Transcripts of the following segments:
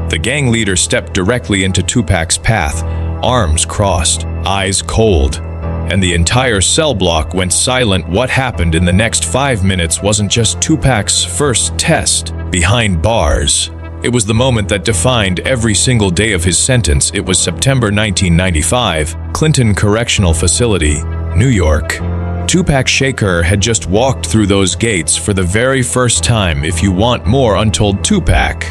The gang leader stepped directly into Tupac's path, arms crossed, eyes cold, and the entire cell block went silent. What happened in the next 5 minutes wasn't just Tupac's first test behind bars. It was the moment that defined every single day of his sentence. It was September 1995, Clinton Correctional Facility, New York. Tupac Shakur had just walked through those gates for the very first time. If you want more Untold Tupac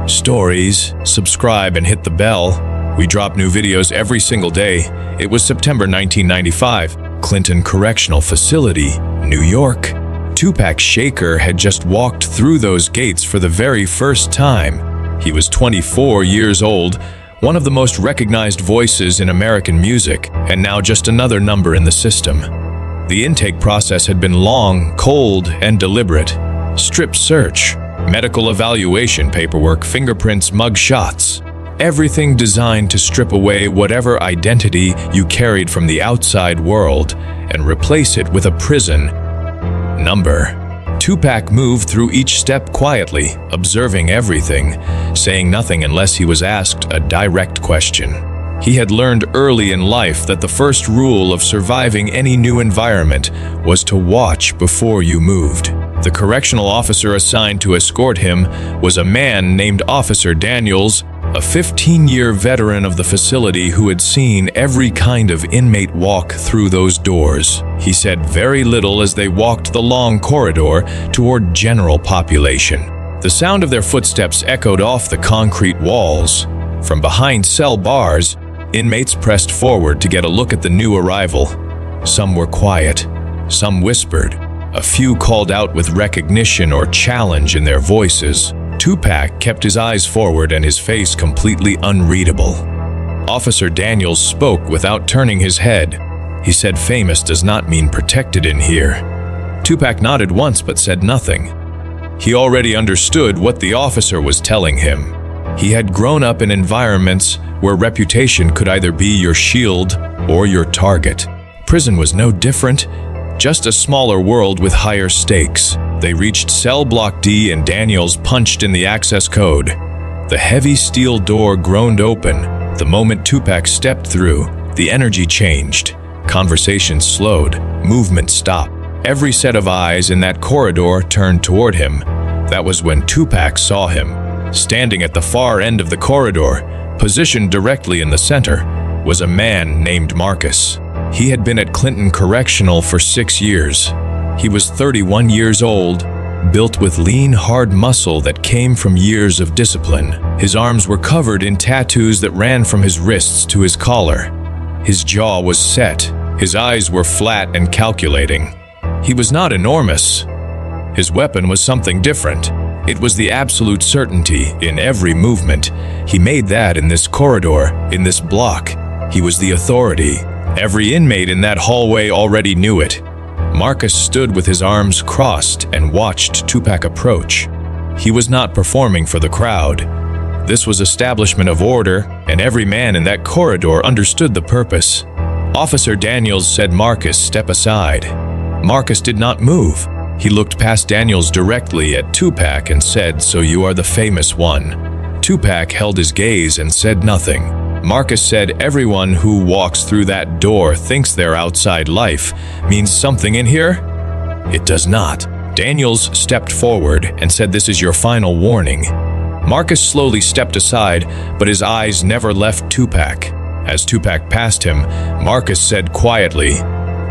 stories, subscribe and hit the bell. We drop new videos every single day. It was September 1995, Clinton Correctional Facility, New York. Tupac Shakur had just walked through those gates for the very first time. He was 24 years old, one of the most recognized voices in American music, and now just another number in the system. The intake process had been long, cold, and deliberate. Strip search, medical evaluation paperwork, fingerprints, mug shots. Everything designed to strip away whatever identity you carried from the outside world and replace it with a prison number. Tupac moved through each step quietly, observing everything, saying nothing unless he was asked a direct question. He had learned early in life that the first rule of surviving any new environment was to watch before you moved. The correctional officer assigned to escort him was a man named Officer Daniels, a 15-year veteran of the facility who had seen every kind of inmate walk through those doors. He said very little as they walked the long corridor toward general population. The sound of their footsteps echoed off the concrete walls. From behind cell bars, inmates pressed forward to get a look at the new arrival. Some were quiet, some whispered. A few called out with recognition or challenge in their voices. Tupac kept his eyes forward and his face completely unreadable. Officer Daniels spoke without turning his head. He said, "Famous does not mean protected in here." Tupac nodded once but said nothing. He already understood what the officer was telling him. He had grown up in environments where reputation could either be your shield or your target. Prison was no different, just a smaller world with higher stakes. They reached cell block D and Daniels punched in the access code. The heavy steel door groaned open. The moment Tupac stepped through, the energy changed. Conversation slowed, movement stopped. Every set of eyes in that corridor turned toward him. That was when Tupac saw him. Standing at the far end of the corridor, positioned directly in the center, was a man named Marcus. He had been at Clinton Correctional for 6 years. He was 31 years old, built with lean, hard muscle that came from years of discipline. His arms were covered in tattoos that ran from his wrists to his collar. His jaw was set. His eyes were flat and calculating. He was not enormous. His weapon was something different. It was the absolute certainty in every movement. He made that in this corridor, in this block. He was the authority. Every inmate in that hallway already knew it. Marcus stood with his arms crossed and watched Tupac approach. He was not performing for the crowd. This was establishment of order, and every man in that corridor understood the purpose. Officer Daniels said, "Marcus, step aside." Marcus did not move. He looked past Daniels directly at Tupac and said, "So you are the famous one." Tupac held his gaze and said nothing. Marcus said, "Everyone who walks through that door thinks their outside life means something in here? It does not." Daniels stepped forward and said, "This is your final warning." Marcus slowly stepped aside, but his eyes never left Tupac. As Tupac passed him, Marcus said quietly,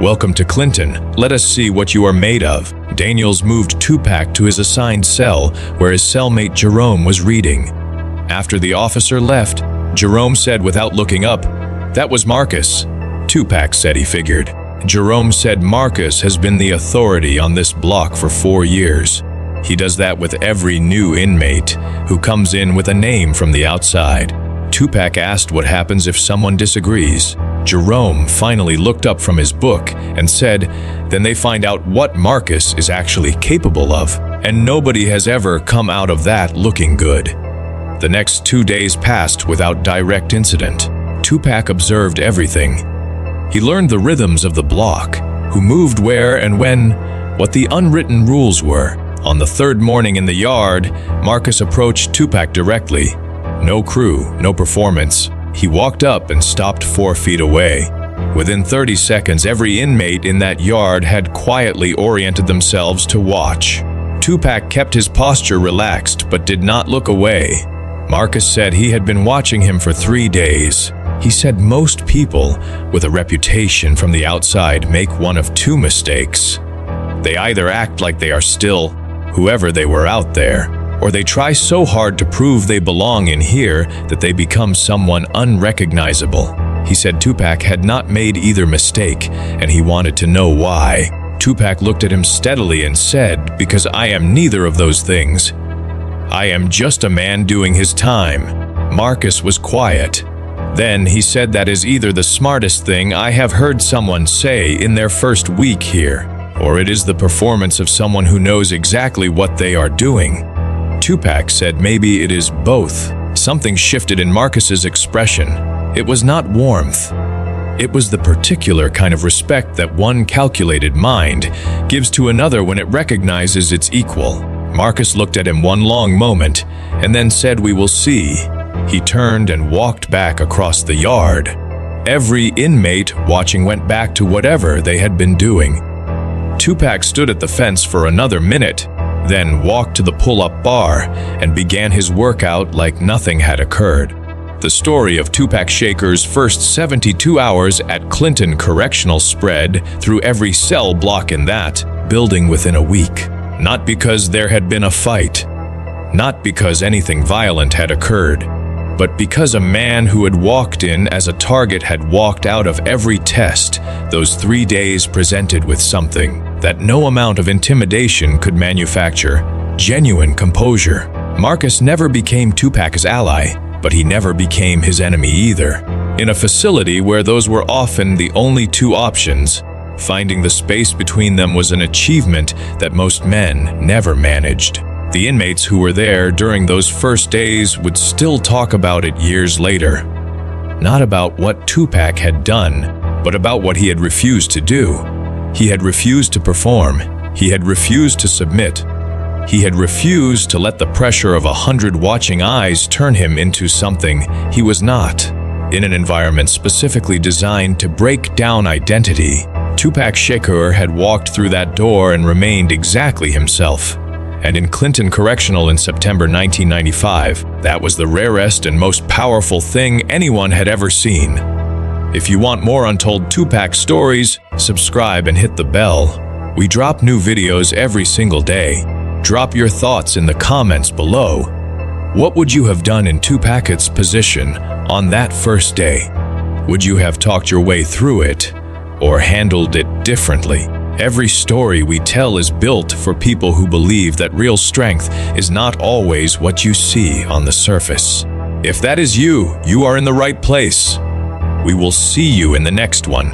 "Welcome to Clinton. Let us see what you are made of." Daniels moved Tupac to his assigned cell, where his cellmate Jerome was reading. After the officer left, Jerome said without looking up, "That was Marcus." Tupac said he figured. Jerome said, "Marcus has been the authority on this block for 4 years. He does that with every new inmate who comes in with a name from the outside." Tupac asked what happens if someone disagrees. Jerome finally looked up from his book and said, "Then they find out what Marcus is actually capable of, and nobody has ever come out of that looking good." The next 2 days passed without direct incident. Tupac observed everything. He learned the rhythms of the block, who moved where and when, what the unwritten rules were. On the 3rd morning in the yard, Marcus approached Tupac directly. No crew, no performance. He walked up and stopped 4 feet away. Within 30 seconds, every inmate in that yard had quietly oriented themselves to watch. Tupac kept his posture relaxed but did not look away. Marcus said he had been watching him for 3 days. He said most people with a reputation from the outside make one of 2 mistakes. They either act like they are still whoever they were out there, or they try so hard to prove they belong in here that they become someone unrecognizable. He said Tupac had not made either mistake, and he wanted to know why. Tupac looked at him steadily and said, "Because I am neither of those things. I am just a man doing his time." Marcus was quiet. Then he said, "That is either the smartest thing I have heard someone say in their first week here, or it is the performance of someone who knows exactly what they are doing." Tupac said maybe it is both. Something shifted in Marcus's expression. It was not warmth. It was the particular kind of respect that one calculated mind gives to another when it recognizes its equal. Marcus looked at him one long moment and then said, "We will see." He turned and walked back across the yard. Every inmate watching went back to whatever they had been doing. Tupac stood at the fence for another minute, then walked to the pull-up bar and began his workout like nothing had occurred. The story of Tupac Shakur's first 72 hours at Clinton Correctional spread through every cell block in that building within a week. Not because there had been a fight, not because anything violent had occurred, but because a man who had walked in as a target had walked out of every test. Those 3 days presented with something that no amount of intimidation could manufacture: genuine composure. Marcus never became Tupac's ally, but he never became his enemy either. In a facility where those were often the only 2 options, finding the space between them was an achievement that most men never managed. The inmates who were there during those first days would still talk about it years later. Not about what Tupac had done, but about what he had refused to do. He had refused to perform. He had refused to submit. He had refused to let the pressure of 100 watching eyes turn him into something he was not. In an environment specifically designed to break down identity, Tupac Shakur had walked through that door and remained exactly himself. And in Clinton Correctional in September 1995, that was the rarest and most powerful thing anyone had ever seen. If you want more untold Tupac stories, subscribe and hit the bell. We drop new videos every single day. Drop your thoughts in the comments below. What would you have done in Tupac's position on that first day? Would you have talked your way through it, or handled it differently? Every story we tell is built for people who believe that real strength is not always what you see on the surface. If that is you, you are in the right place. We will see you in the next one.